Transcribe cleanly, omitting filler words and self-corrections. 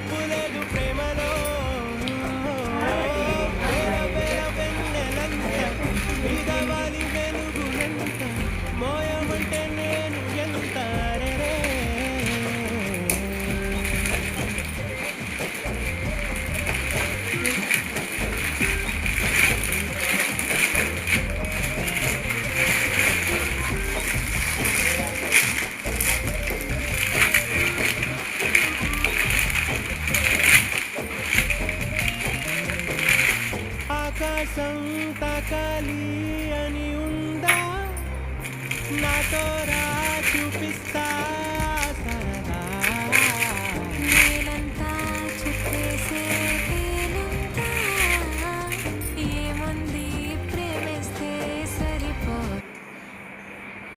తప్పు లేదు ప్రేమలో వేల వేల వెన్నెలంత మీద వాలి వెలుగునంత మోయమంటే నేను ఎంత రెరే. ఆకాశం తాకాలి అని ఉందా నాతో రా చూపిస్తా